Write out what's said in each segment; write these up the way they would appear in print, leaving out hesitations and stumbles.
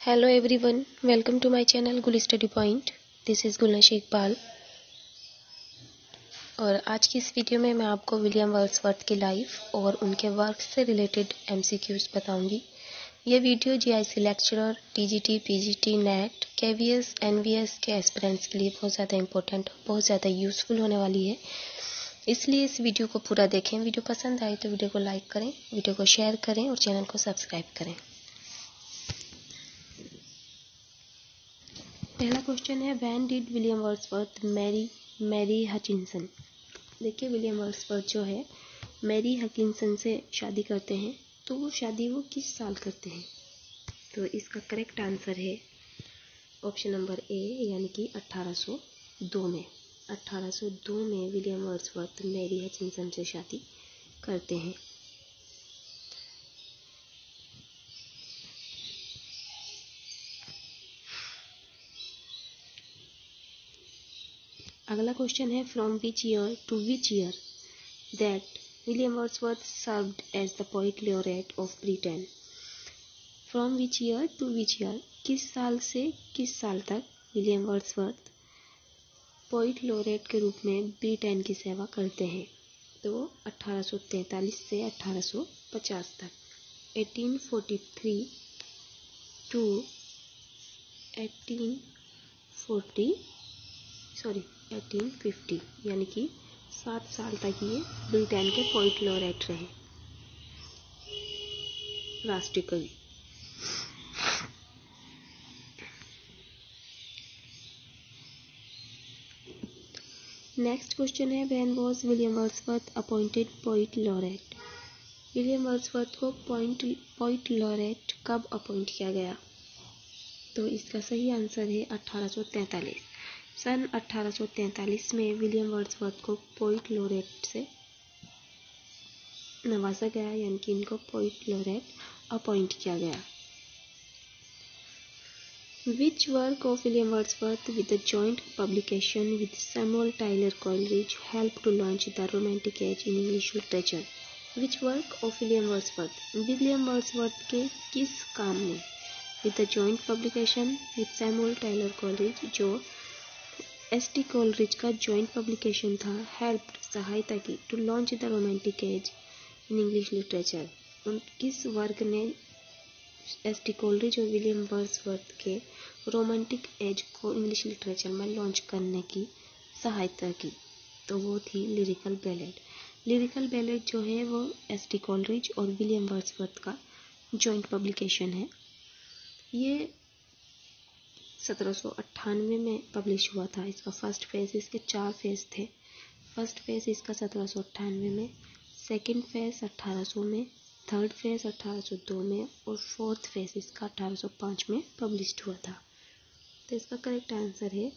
Hello everyone, welcome to my channel Gul study point. This is Gulnash Iqbal. और आज की इस वीडियो में मैं आपको विलियम वर्ड्सवर्थ की लाइफ और उनके वर्क से रिलेटेड एमसीक्यूज बताऊंगी। यह video GIC lecturer, TGT, PGT, NET, KVS, NVS के एस्पिरेंट्स के लिए बहुत ज़्यादा इंपॉर्टेंट, बहुत ज़्यादा यूज़फुल होने वाली है। इसलिए इस वीडियो को पूरा देखें। वीडियो पसंद आए तो वीडियो को लाइक करें, वीडियो को शेयर करें और चैनल को सब्सक्राइब करें। पहला क्वेश्चन है, when did William Wordsworth marry Hutchinson. देखिए, विलियम वर्ड्सवर्थ जो है मैरी हचिंसन से शादी करते हैं, तो वो शादी किस साल करते हैं? तो इसका करेक्ट आंसर है ऑप्शन नंबर ए, यानी कि 1802 में। 1802 में विलियम वर्ड्सवर्थ मैरी हचिंसन से शादी करते हैं। अगला क्वेश्चन है, from which year to which year that William Wordsworth served as the poet laureate of Britain. From which year to which year, किस साल से किस साल तक विलियम वर्ड्सवर्थ पोइट लॉरेट के रूप में ब्रिटेन की सेवा करते हैं? तो 1843 से 1850 तक। 1843 टू 1850, यानी कि 7 साल तक ये ब्रिटेन के पोइट लॉरेट रहे, राष्ट्रीय कवि। नेक्स्ट क्वेश्चन है, when was William Wordsworth appointed poet laureate. William Wordsworth को पोइट लॉरेट कब अपॉइंट किया गया? तो इसका सही आंसर है 1843। सन 1843 में विलियम वर्ड्सवर्थ को पोइट लॉरेट से नवाजा गया, यानी कि इनको पोइट लॉरेट अपॉइंट किया गया। Which work of William Wordsworth with the joint publication with Samuel Taylor Coleridge helped to launch the Romantic Age in English literature? Which work of William Wordsworth? William Wordsworth के किस काम ने with the joint publication with Samuel Taylor Coleridge, जो S.T. Coleridge का joint publication था, helped सहायता की to launch the Romantic Age in English literature? किस वर्क ने एस.टी. कोलरिज और विलियम वर्ड्सवर्थ के रोमांटिक एज को इंग्लिश लिटरेचर में लॉन्च करने की सहायता की? तो वो थी लिरिकल बैलेड। लिरिकल बैलेड जो है वो एस.टी. कोलरिज और विलियम वर्ड्सवर्थ का जॉइंट पब्लिकेशन है। ये 1798 में पब्लिश हुआ था। इसका फर्स्ट फेज, इसके 4 फेज थे। फर्स्ट फेज इसका 1798 में, सेकेंड फेज 1800 में, थर्ड फेज 1802 में और फोर्थ फेज इसका 1805 में पब्लिश्ड हुआ था। तो इसका करेक्ट आंसर है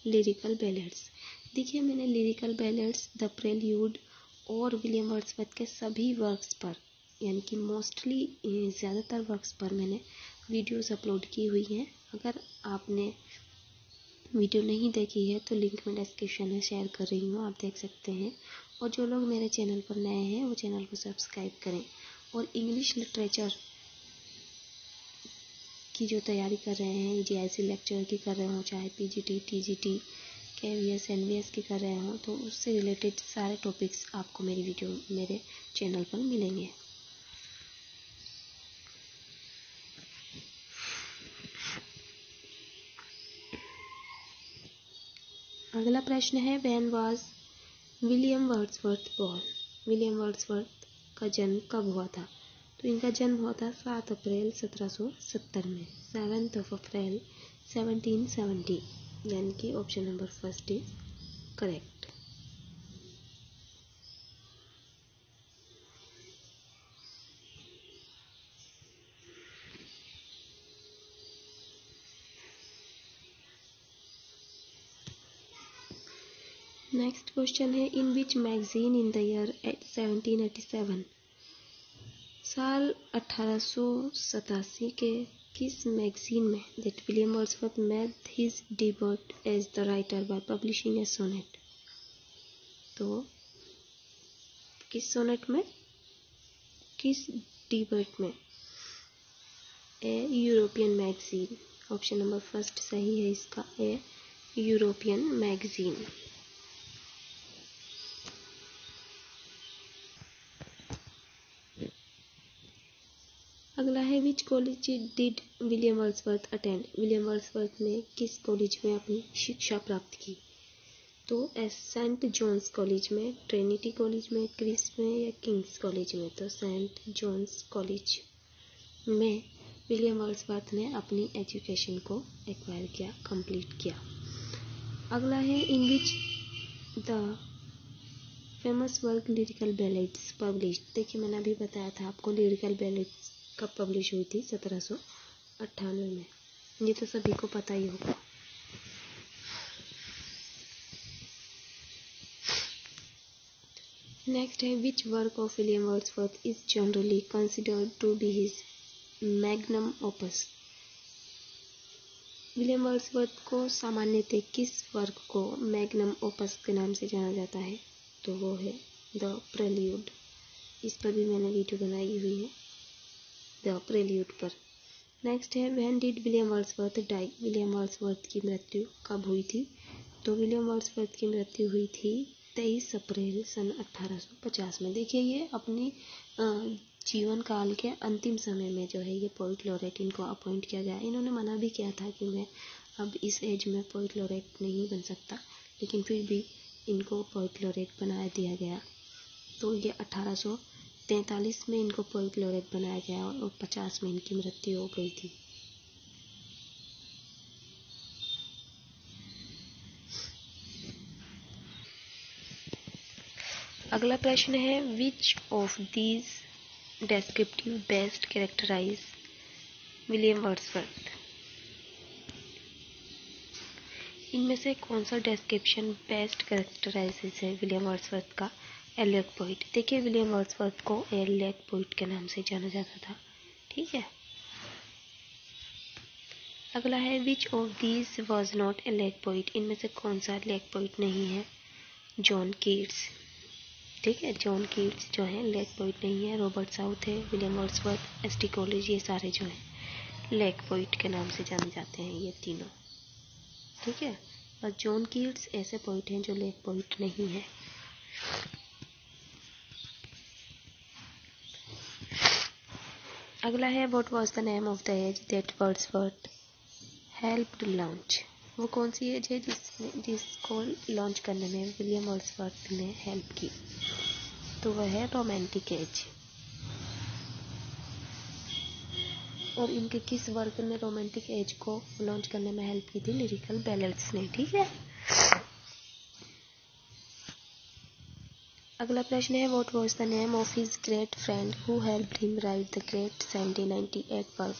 लिरिकल बैलेड्स। देखिए, मैंने लिरिकल बैलेड्स, द प्रेल्यूड और विलियम वर्ड्सवर्थ के सभी वर्क्स पर, यानी कि मोस्टली ज़्यादातर वर्क्स पर मैंने वीडियोस अपलोड की हुई हैं। अगर आपने वीडियो नहीं देखी है तो लिंक में डिस्क्रिप्शन में शेयर कर रही हूँ, आप देख सकते हैं। और जो लोग मेरे चैनल पर नए हैं वो चैनल को सब्सक्राइब करें। और इंग्लिश लिटरेचर की जो तैयारी कर रहे हैं, जीआईसी लेक्चर की कर रहे हो, चाहे पीजीटी, टीजीटी, केवीएस, एनवीएस की कर रहे हो, तो उससे रिलेटेड सारे टॉपिक्स आपको मेरे चैनल पर मिलेंगे। अगला प्रश्न है, when was William Wordsworth born. William Wordsworth का जन्म कब हुआ था? तो इनका जन्म हुआ था 7 अप्रैल 1770 में, 7 अप्रैल 1770, यानी कि option number first is correct. Next question है, in which magazine in the year 1787। साल 1887 के किस मैगजीन में that William Wordsworth made his debut as the writer by publishing a sonnet. तो किस सोनेट में, किस डेब्यूट में? A European magazine. Option number first सही है इसका, ए यूरोपियन मैगजीन। अगला है which college did William Wordsworth attend. William Wordsworth ने किस कॉलेज में अपनी शिक्षा प्राप्त की? तो सेंट जॉन्स कॉलेज में, ट्रिनिटी कॉलेज में, क्रिस में या किंग्स कॉलेज में? तो सेंट जॉन्स कॉलेज में विलियम वर्ड्सवर्थ ने अपनी एजुकेशन को एक्वायर किया, कंप्लीट किया। अगला है in which the famous work lyrical ballads published. देखिए मैंने अभी बताया था आपको लिरिकल बैलेड्स कब पब्लिश हुई थी, 1798 में। ये तो सभी को पता ही होगा। नेक्स्ट है which work of William Wordsworth is generally considered to be his magnum opus. William Wordsworth को सामान्यतः किस वर्क को मैग्नम ओपस के नाम से जाना जाता है? तो वो है द प्रेल्यूड। इस पर भी मैंने वीडियो बनाई हुई है, द प्रेल्यूड पर। नेक्स्ट है when did William Wordsworth die. William Wordsworth की मृत्यु कब हुई थी? तो विलियम वर्ड्सवर्थ की मृत्यु हुई थी 23 अप्रैल सन 1850 में। देखिए ये अपनी जीवन काल के अंतिम समय में जो है ये पोइट लॉरेट इनको अपॉइंट किया गया। इन्होंने मना भी किया था कि मैं अब इस एज में पोइट लॉरेट नहीं बन सकता, लेकिन फिर भी इनको पोइट लॉरेट बना दिया गया। तो ये 1843 में इनको पोइट लॉरेट बनाया गया और 50 में इनकी मृत्यु हो गई थी। अगला प्रश्न है which of these descriptive best characterise William Wordsworth. इनमें से कौन सा डेस्क्रिप्शन बेस्ट कैरेक्टराइजेस है विलियम वर्ड्सवर्थ का? Eliot poet. देखिए विलियम वर्ड्सवर्थ को एलियट पोइट के नाम से जाना जाता था, ठीक है। अगला है which of these was not Eliot poet. इनमें से कौन सा एलियट पोइट नहीं है? जॉन कीट्स, ठीक है। जॉन कीट्स जो है लेक पोइट नहीं है। Robert Southey, William Wordsworth, S T college, ये सारे जो हैं लेक पोइट के नाम से जाने जाते हैं, ये तीनों, ठीक है। और जॉन कीट्स ऐसे पोइट हैं जो लेक पोइट नहीं है। अगला है what was the name of the age that Wordsworth helped launch. वो कौन सी एज है जिसको लॉन्च करने में विलियम वर्ड्सवर्थ ने हेल्प की? तो वह है रोमांटिक एज। और इनके किस वर्क ने रोमांटिक एज को लॉन्च करने में हेल्प की थी? लिरिकल बैलेड्स ने, ठीक है। अगला प्रश्न है what was the name of his great friend who helped him right the great 1798 work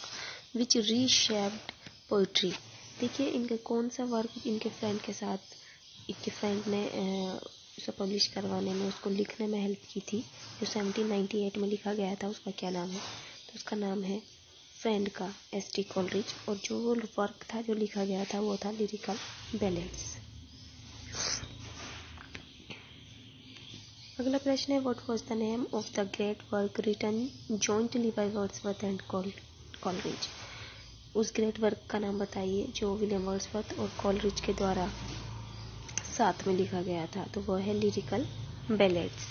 which reshaped poetry. देखिए इनका कौन सा वर्क इनके फ्रेंड के साथ, इनके फ्रेंड ने उसे पब्लिश करवाने में, उसको लिखने में हेल्प की थी, जो 1798 में लिखा गया था, उसका क्या नाम है? तो उसका नाम है फ्रेंड का, एस टी कॉलरिज। और जो वो वर्क था जो लिखा गया था वो था लिरिकल बैलेड्स। अगला प्रश्न है what was the name of the great work written jointly by Wordsworth and Coleridge. उस ग्रेट वर्क का नाम बताइए जो विलियम वर्ड्सवर्थ और कॉलरिज के द्वारा साथ में लिखा गया था। तो वह है lyrical ballads.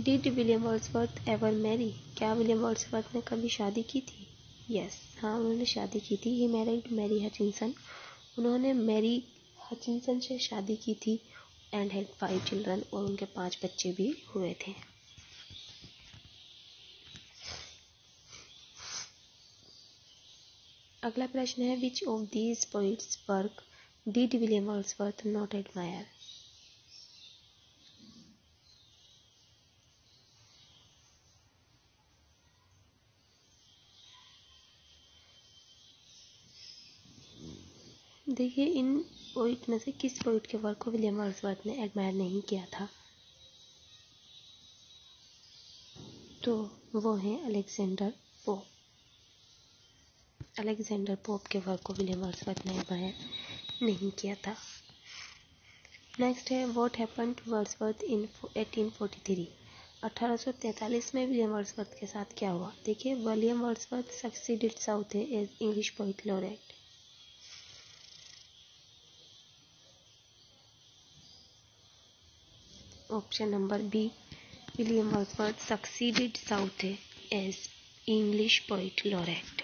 Did William Wordsworth ever marry. क्या विलियम वर्ड्सवर्थ ने कभी शादी की थी? यस, हाँ उन्होंने शादी की थी। He married Mary Hutchinson. उन्होंने मैरी हचिंसन से शादी की थी एंड हैड 5 चिल्ड्रन, और उनके 5 बच्चे भी हुए थे। अगला प्रश्न है which of these poets work did William Wordsworth not admire. देखिए इन पोइट में से किस पोइट के वर्क को विलियम वर्ड्सवर्थ ने एडमायर नहीं किया था? तो वो है अलेक्जेंडर पोप। अलेक्जेंडर पोप के वर्क को विलियम वर्ड्सवर्थ ने एडमायर नहीं किया था। नेक्स्ट है व्हाट हैपेंड टू वर्ड्सवर्थ इन 1843। 1843 में विलियम वर्ड्सवर्थ के साथ क्या हुआ? देखिए, William Wordsworth succeeded Southey as English poet laureate. Option number B, William Wordsworth succeeded Southey as English poet laureate.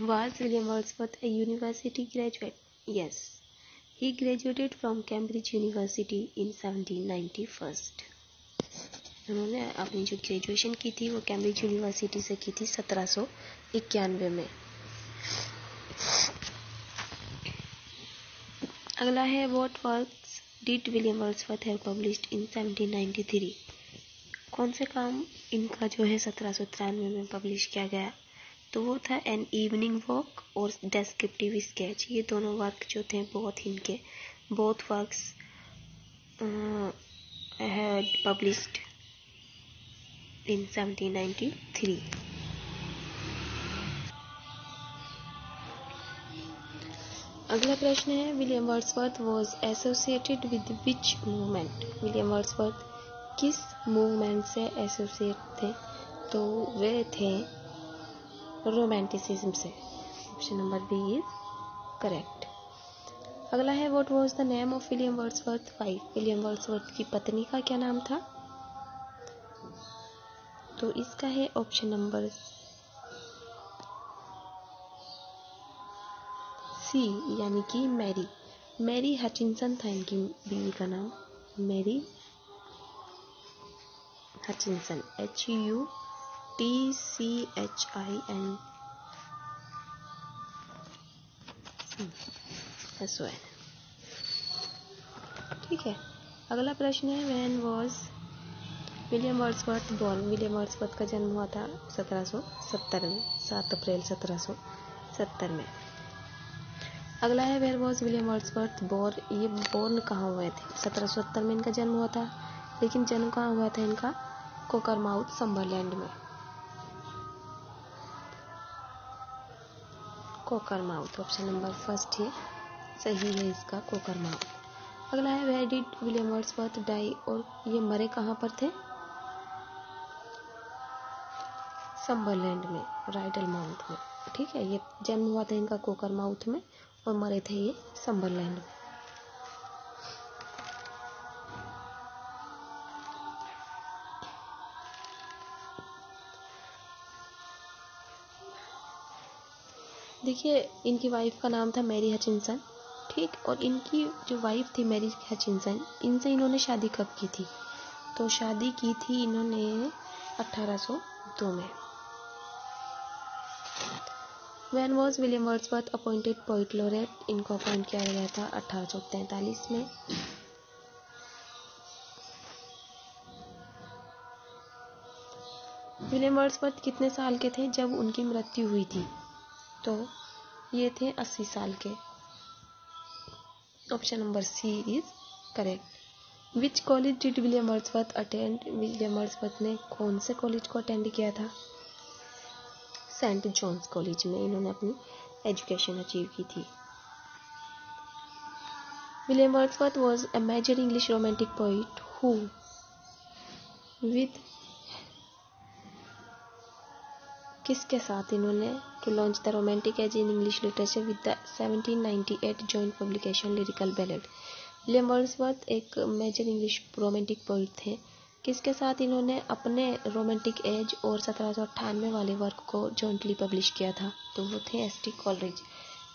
Was William Wordsworth a university graduate? Yes. He graduated from Cambridge University in 1791। उन्होंने अपनी जो graduation की थी वो Cambridge university से की थी 1791 में। अगला है, what works did William Wordsworth have published in 1793? कौन से काम इनका जो है 1793 में पब्लिश किया गया? तो वो था एन इवनिंग वॉक और डेस्क्रिप्टिव स्केच। ये दोनों वर्क जो थे both works had published in 1793। अगला प्रश्न है, William Wordsworth was associated with which movement? William Wordsworth किस मूवमेंट से एसोसिएट थे? तो वे थे रोमांटिसिज्म से। Option number B is correct. अगला है, what was the name of William Wordsworth wife? William Wordsworth की पत्नी का क्या नाम था? तो इसका है ऑप्शन नंबर सी, यानी कि मैरी। मैरी हचिंसन था इनकी बीवी का नाम, मैरी हचिंसन, HUTCHINSON। ठीक है। अगला प्रश्न है, when was William Wordsworth born? William Wordsworth का जन्म हुआ था 1770 में, 7 अप्रैल 1770 में। अगला है, where was William Wordsworth born? ये बॉर्न कहाँ हुए थे? 1770 में इनका जन्म हुआ था, लेकिन जन्म कहाँ हुआ था इनका? कोकरमाउथ, समरलैंड में। कोकरमाउथ, ऑप्शन नंबर फर्स्ट है सही है इसका, कोकरमाउथ। अगला है, where did William Wordsworth die? और ये मरे कहाँ पर थे? समरलैंड में, राइडल माउंट में। ठीक है, ये जन्म हुआ था इनका कोकरमाउथ में और मरे थे ये समरलैंड में। देखिए, इनकी वाइफ का नाम था मैरी हचिंसन। ठीक, और इनकी जो वाइफ थी मैरी हचिंसन, इनसे इन्होंने शादी कब की थी? तो शादी की थी इन्होंने 1802 में। When was William Wordsworth appointed poet laureate? इनको अपॉइंट किया गया था 1843 में। विलियम वर्ड्सवर्थ कितने साल के थे जब उनकी मृत्यु हुई थी? तो ये थे 80 साल के। Option number C is correct. Which college did William Wordsworth attend? William Wordsworth ने कौन से कॉलेज को अटेंड किया था? सेंट जॉन्स कॉलेज में इन्होंने अपनी एजुकेशन अचीव की थी। William Wordsworth was a major English romantic poet who with किसके साथ इन्होंने to launch the romantic age in English literature with the 1798 joint publication lyrical ballad? William Wordsworth एक major English romantic poet थे, किसके साथ इन्होंने अपने रोमांटिक एज और 1798 वाले वर्क को जॉइंटली पब्लिश किया था? तो वो थे S T Coleridge.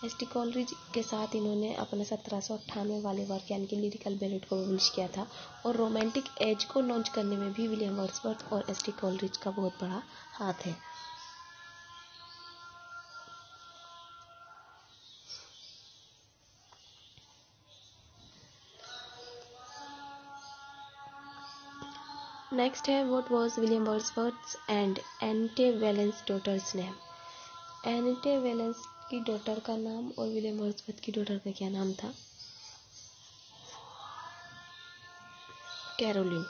S T Coleridge के साथ इन्होंने अपने 1798 वाले वर्क यानी कि लिरिकल बैलेड को पब्लिश किया था। और रोमांटिक एज को लॉन्च करने में भी विलियम वर्ड्सवर्थ और एस टी कॉलरिज का बहुत बड़ा हाथ है। नेक्स्ट है, what was William Wordsworth and Annette Vallon's daughter's name? Annette Vallon's की डॉटर का नाम और विलियम वर्ड्सवर्थ की डॉटर का क्या नाम था? Caroline.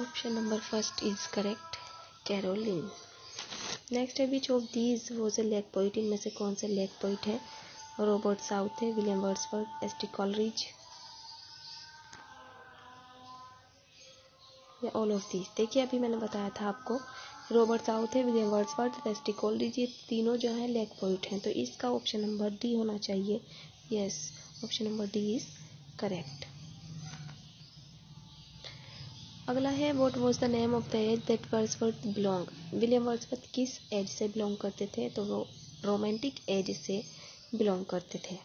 Option number first is correct, Caroline. Next है, which of these was a lake poet? इनमें से कौन से लेग पोइट है? Robert Southey, William Wordsworth, S T Coleridge, या ऑल ऑफ दीज। देखिए अभी मैंने बताया था आपको, Robert Southey, William Wordsworth, S T Coleridge, ये तीनों जो है लेक पोइट हैं, तो इसका ऑप्शन नंबर डी होना चाहिए। Yes, option number D is correct. अगला है what was the name of the age that Wordsworth belong. William Wordsworth किस एज से बिलोंग करते थे? तो वो रोमांटिक एज से बिलोंग करते थे।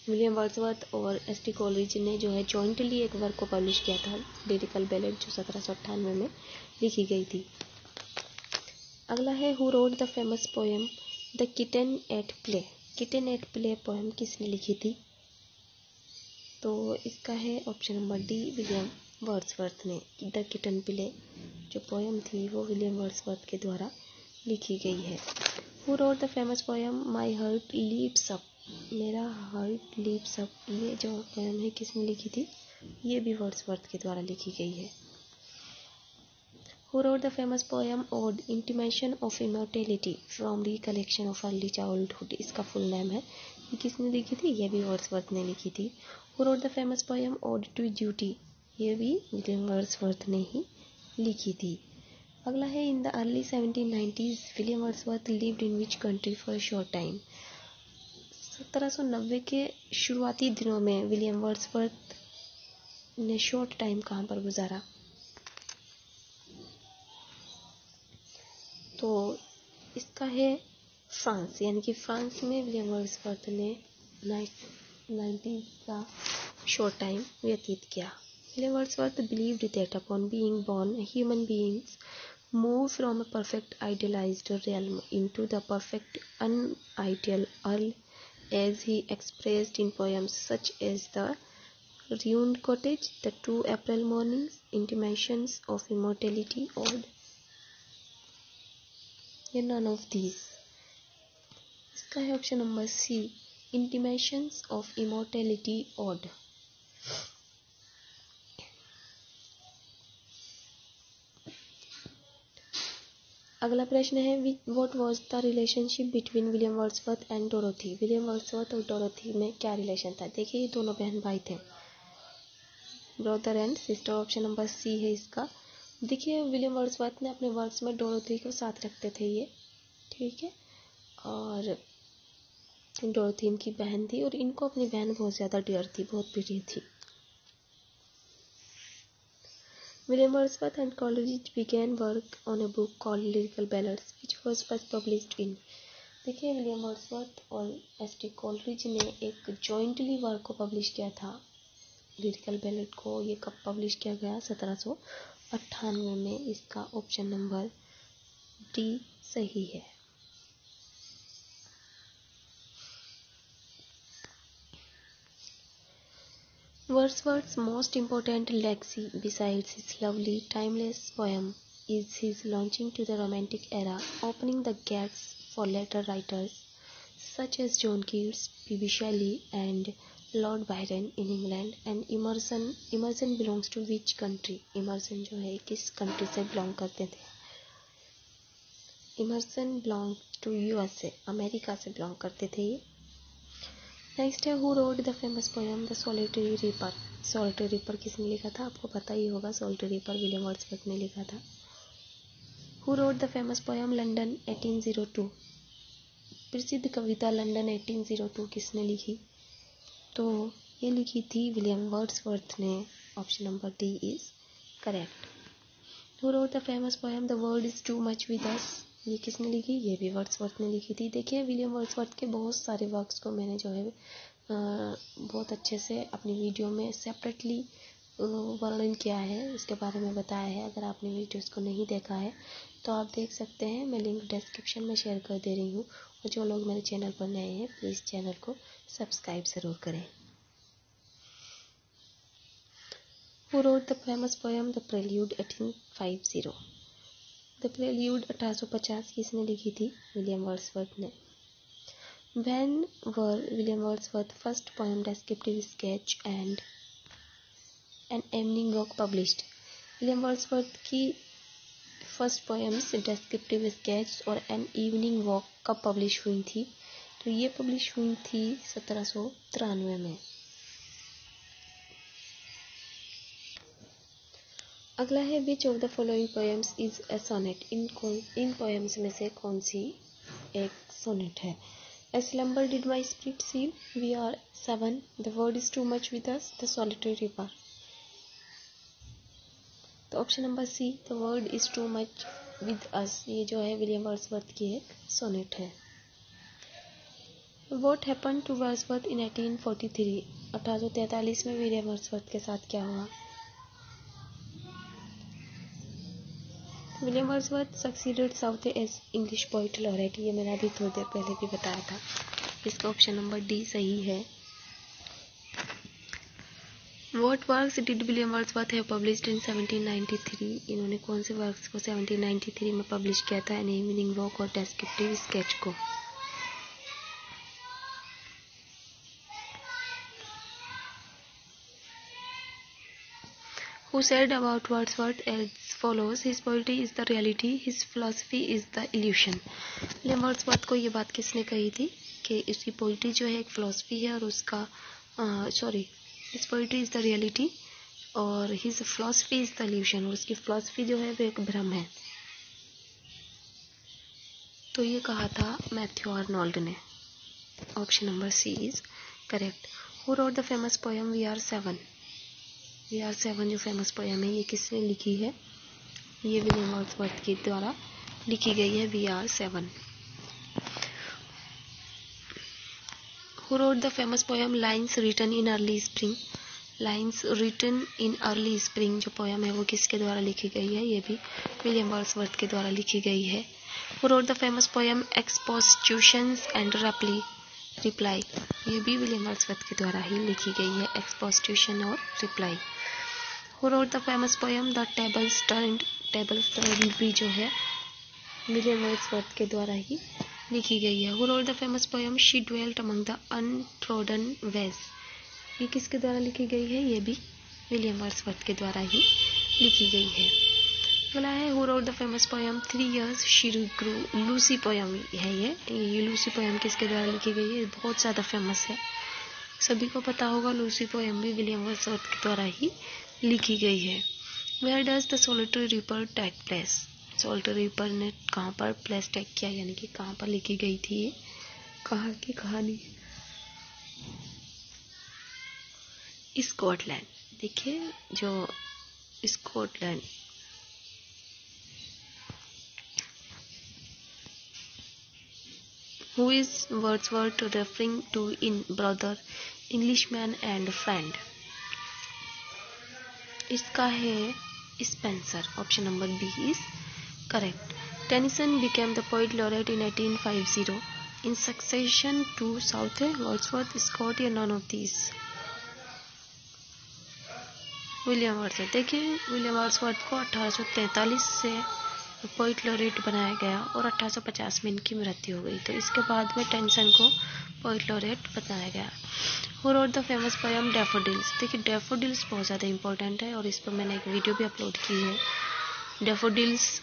विलियम वर्ड्सवर्थ और एस टी कॉलरिज ने जो है जॉइंटली एक वर्क को पब्लिश किया था, लिरिकल बैलेड, जो 1798 में लिखी गई थी। अगला है who wrote the famous poem the kitten at play. Kitten at play poem किसने लिखी थी? तो इसका है option number D, William Wordsworth ने। द किटन प्ले जो पोएम थी वो विलियम वर्ड्सवर्थ के द्वारा लिखी गई है। Who wrote the famous poem my heart leaps up. मेरा हार्ट लीप्स अप, ये जो पोएम है किसने लिखी थी? ये भी वर्ड्सवर्थ के द्वारा लिखी गई है। Who wrote the famous poem Ode Intimation of Immortality from Recollection of Early Childhood? इसका फुल नेम है। ये किसने लिखी थी? ये भी वर्ड्सवर्थ ने लिखी थी। Who wrote the famous poem Ode to Duty? ये भी विलियम वर्ड्सवर्थ ने ही लिखी थी। अगला है in the early 1790s William Wordsworth lived in which country for a short time. 1790 के शुरुआती दिनों में विलियम वर्ड्सवर्थ ने शॉर्ट टाइम कहाँ पर गुजारा? तो इसका है फ्रांस, यानी कि फ्रांस में विलियम वर्ड्सवर्थ ने 90 का शॉर्ट टाइम व्यतीत किया। William Wordsworth believed that upon being born human beings move from a perfect idealized realm into the perfect unideal world, as he expressed in poems such as The Ruined Cottage, The Two April Mornings, Intimations of Immortality, Ode, या none of these। इसका है option number C, intimations of immortality, ode. अगला प्रश्न है what was the relationship between William Wordsworth and Dorothy. William Wordsworth और Dorothy में क्या relation था? देखिए ये दोनों बहन भाई थे, brother and sister, option number C है इसका। देखिए विलियम वर्ड्सवर्थ ने अपने वर्क्स में डोरोथी को साथ रखते थे ये, ठीक है, और डोरोथी इनकी बहन थी और इनको अपनी बहन बहुत ज़्यादा डियर थी, बहुत प्रिय थी। William Wordsworth and Coleridge began work on a book called Lyrical Ballads, which was first published in। देखिए विलियम वर्ड्सवर्थ और एस टी कॉलरिज ने एक जॉइंटली वर्क को पब्लिश किया था, लिरिकल बैलेड को। ये कब पब्लिश किया गया? 1798 में। इसका ऑप्शन नंबर डी सही है। Wordsworth's most important legacy, besides his lovely, timeless poem, is his launching to the Romantic era, opening the gates for later writers such as John Keats, P.B. Shelley, and Lord Byron in England। And Emerson belongs to which country? Emerson जो है किस country से belong करते थे? Emerson belong to USA, America से belong करते थे ये। नेक्स्ट है who wrote the famous poem the solitary reaper. Solitary reaper किसने लिखा था? आपको पता ही होगा, सॉलिटरी रीपर विलियम वर्ड्सवर्थ ने लिखा था। Who wrote the famous poem London 1802। प्रसिद्ध कविता लंदन 1802 किसने लिखी? तो ये लिखी थी विलियम वर्ड्सवर्थ ने। Option number D is correct. Who wrote the famous poem the world is too much with us. ये किसने लिखी? ये भी वर्ड्सवर्थ ने लिखी थी। देखिए विलियम वर्ड्सवर्थ के बहुत सारे वर्क्स को मैंने जो है बहुत अच्छे से अपनी वीडियो में सेपरेटली वर्णन किया है, इसके बारे में बताया है। अगर आपने वीडियोस को नहीं देखा है तो आप देख सकते हैं, मैं लिंक डिस्क्रिप्शन में शेयर कर दे रही हूँ। और जो लोग मेरे चैनल पर नए हैं प्लीज़ चैनल को सब्सक्राइब ज़रूर करें। Who wrote the famous poem The Prelude 1850? The prelude 1850 किसने लिखी थी? विलियम वर्ड्सवर्थ ने। When were William Wordsworth's first poem, descriptive sketch and N evening walk published. William Wordsworth की फर्स्ट पोएम्स डिस्क्रिप्टिव स्केच और N evening walk कब publish हुई थी? तो ये पब्लिश हुई थी 1793 में। अगला है which of the following poems is a sonnet. इन पोएम्स में से कौन सी एक सोनेट है? A slumber did my spirit seal, we are 7, the word is too much with us, the solitary reaper। तो option number C, the world is too much with us, ये जो है विलियम वर्ड्सवर्थ की एक sonnet है। What happened to Wordsworth in 1843? 1843 में William Wordsworth के साथ क्या हुआ? William Wordsworth succeeded Southey as English poet laureate, ये मैंने अभी थोड़ी देर पहले भी बताया था। इसका ऑप्शन नंबर डी सही है। What works did William Wordsworth have published in 1793? इन्होंने कौन से वर्क्स को 1793 में पब्लिश किया था? एन इवनिंग वॉक और डिस्क्रिप्टिव स्केच को। Who said about Wordsworth as follows? His poetry is the reality, his philosophy is the illusion। William Wordsworth को ये बात किसने कही थी कि इसकी पोइट्री जो है एक फिलोसफी है और उसका his poetry is the reality और his philosophy is the illusion, और उसकी फिलोसफी जो है वो एक भ्रम है। तो ये कहा था मैथ्यू आर्नोल्ड ने। Option number C is correct. Who wrote the famous poem we are 7? We are 7 जो फेमस पोएम है ये किसने लिखी है? ये विलियम वर्ड्सवर्थ के द्वारा लिखी गई है we are 7। Who wrote the famous poem Lines Written in Early Spring? Lines Written in Early Spring जो पोएम है वो किसके द्वारा लिखी गई है? ये भी विलियम वर्ड्सवर्थ के द्वारा लिखी गई है। Who wrote the famous poem Expositions and Reply? ये भी विलियम वर्ड्सवर्थ के द्वारा ही लिखी गई है, एक्सपोजिशन और reply. Who wrote the famous poem The Tables Turned भी जो है विलियम वर्ड्सवर्थ के द्वारा ही लिखी गई है। Who wrote the famous poem She Dwelt Among the Untrodden Ways? ये किसके द्वारा लिखी गई है? ये भी विलियम वर्ड्सवर्थ के द्वारा ही लिखी गई है। अगला है Who wrote the famous poem 3 Years She Grew? Lucy poem है ये लूसी पोएम किसके द्वारा लिखी गई है? बहुत ज़्यादा फेमस है, सभी को पता होगा। लूसी पोएम भी विलियम वर्ड्सवर्थ के द्वारा ही लिखी गई है। Where does the solitary reaper take place? Solitary reaper ने कहाँ पर प्लेस टेक किया, यानी कि कहाँ पर लिखी गई थी ये, कहाँ की कहानी? स्कॉटलैंड। देखिए जो Scotland Who is Wordsworth referring to in Brother, Englishman and Friend? इसका है Spenser. Option number B is correct. Tennyson became the poet laureate in 1850 in succession to Southey, Wordsworth, Scott या none of these? William Wordsworth. देखिए William Wordsworth को 1843 से poet laureate बनाया गया और 1850 में इनकी मृत्यु हो गई, तो इसके बाद में टेनिसन को पोइट लॉरेट बनाया गया। Who wrote the famous poem Daffodils? देखिए डैफोडिल्स बहुत ज़्यादा इंपॉर्टेंट है और इस पर मैंने एक वीडियो भी अपलोड की है। डैफोडिल्स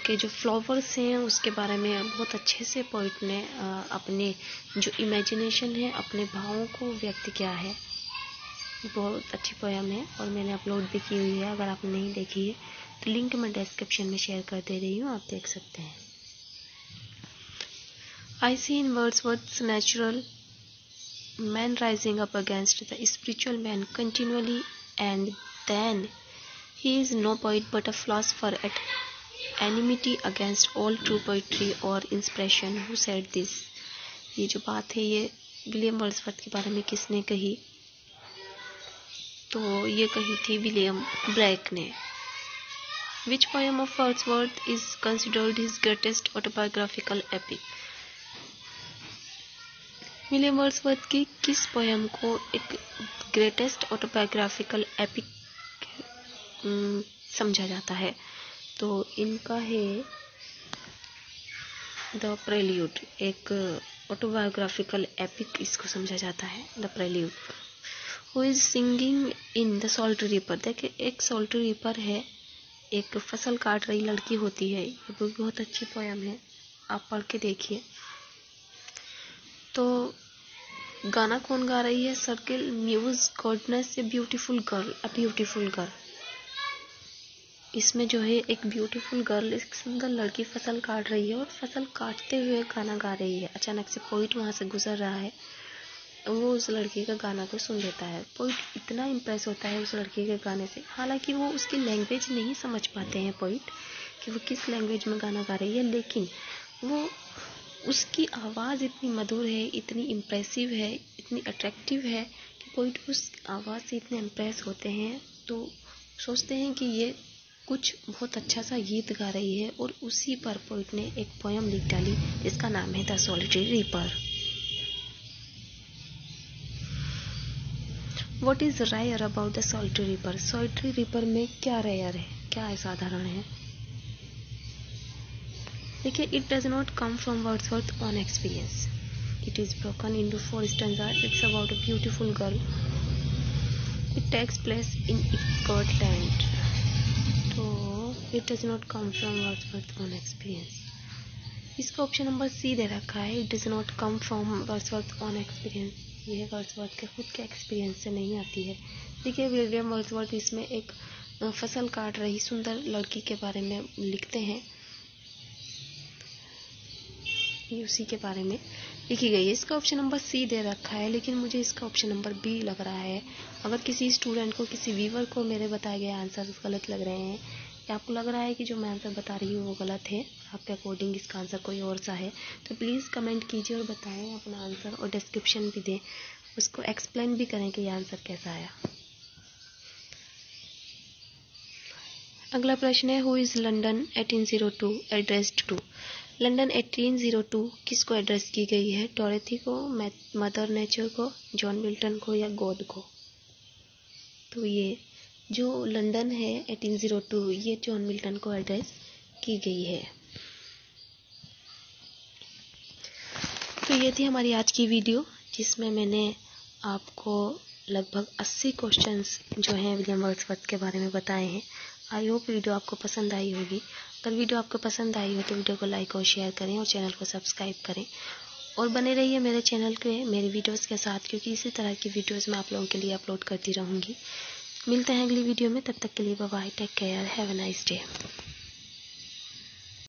के जो फ्लावर्स हैं उसके बारे में बहुत अच्छे से पोइट ने अपने जो इमेजिनेशन है, अपने भावों को व्यक्त किया है। बहुत अच्छी पोएम है और मैंने अपलोड भी की हुई है, अगर आपने नहीं देखी है तो लिंक मैं डिस्क्रिप्शन में शेयर कर दे रही हूँ, आप देख सकते हैं। I see in Wordsworth's natural man rising up against the spiritual man continually and then he is no poet but a philosopher at enmity against all true poetry और इंस्पिरेशन। Who said this? ये जो बात है ये William Wordsworth के बारे में किसने कही? तो ये कही थी विलियम ब्रेक ने। Which poem of Wordsworth is considered his greatest autobiographical epic? William Wordsworth की किस पोएम को एक ग्रेटेस्ट ऑटोबायोग्राफिकल एपिक समझा जाता है? तो इनका है द प्रेल्यूड, एक ऑटोबायोग्राफिकल एपिक इसको समझा जाता है, the prelude. Who is singing in the salt ripper. देखिए एक सॉल्ट रिपर है, एक फसल काट रही लड़की होती है। ये बहुत अच्छी पोयम है, आप पढ़ के देखिए। तो गाना कौन गा रही है? Circle muse goddess a beautiful girl, a beautiful girl. इसमें जो है एक ब्यूटीफुल गर्ल, एक सुंदर लड़की फसल काट रही है और फसल काटते हुए गाना गा रही है। अचानक से पोइट वहां से गुजर रहा है, वो उस लड़की का गाना को सुन लेता है। पोइट इतना इम्प्रेस होता है उस लड़की के गाने से, हालांकि वो उसकी लैंग्वेज नहीं समझ पाते हैं पोइट कि वो किस लैंग्वेज में गाना गा रही है, लेकिन वो उसकी आवाज़ इतनी मधुर है, इतनी इम्प्रेसिव है, इतनी अट्रैक्टिव है कि पोइट उस आवाज़ से इतने इम्प्रेस होते हैं। तो सोचते हैं कि ये कुछ बहुत अच्छा सा गीत गा रही है, और उसी पर पोइट ने एक पोयम लिख डाली जिसका नाम है the solitary reaper. What is rare about the solitary reaper. Solitary reaper में क्या रेयर है, क्या असाधारण है? देखिए, it does not come from Wordsworth own experience, it is broken into 4 stanzas, it's about a beautiful girl, it takes place in Scotland. तो it does not come from Wordsworth own experience, इसका option number C दे रखा है। It does not come from Wordsworth own experience, ये Wordsworth के खुद के experience से नहीं आती है। देखिए, विलियम वर्ड्सवर्थ इसमें एक फसल काट रही सुंदर लड़की के बारे में लिखते हैं, ये उसी के बारे में लिखी गई है। इसका ऑप्शन नंबर सी दे रखा है, लेकिन मुझे इसका ऑप्शन नंबर बी लग रहा है। अगर किसी स्टूडेंट को, किसी व्यूअर को मेरे बताए गए आंसर गलत लग रहे हैं, या आपको लग रहा है कि जो मैं आंसर बता रही हूँ वो गलत है, आपके अकॉर्डिंग इसका आंसर कोई और सा है, तो प्लीज़ कमेंट कीजिए और बताएं अपना आंसर, और डिस्क्रिप्शन भी दें, उसको एक्सप्लेन भी करें कि ये आंसर कैसा आया। अगला प्रश्न है, who is London 1802 addressed to. London 1802 किसको एड्रेस की गई है? डोरेथी को, मदर नेचर को, जॉन मिल्टन को, या गॉड को? तो ये जो लंदन है 1802, ये जॉन मिल्टन को एड्रेस की गई है। तो ये थी हमारी आज की वीडियो, जिसमें मैंने आपको लगभग 80 क्वेश्चंस जो हैं विलियम वर्ड्सवर्थ के बारे में बताए हैं। आई होप वीडियो आपको पसंद आई होगी। अगर वीडियो आपको पसंद आई हो तो वीडियो को लाइक और शेयर करें, और चैनल को सब्सक्राइब करें, और बने रहिए मेरे चैनल पे मेरी वीडियोस के साथ, क्योंकि इसी तरह की वीडियोस मैं आप लोगों के लिए अपलोड करती रहूँगी। मिलते हैं अगली वीडियो में, तब तक के लिए bye bye, take care, have a nice day.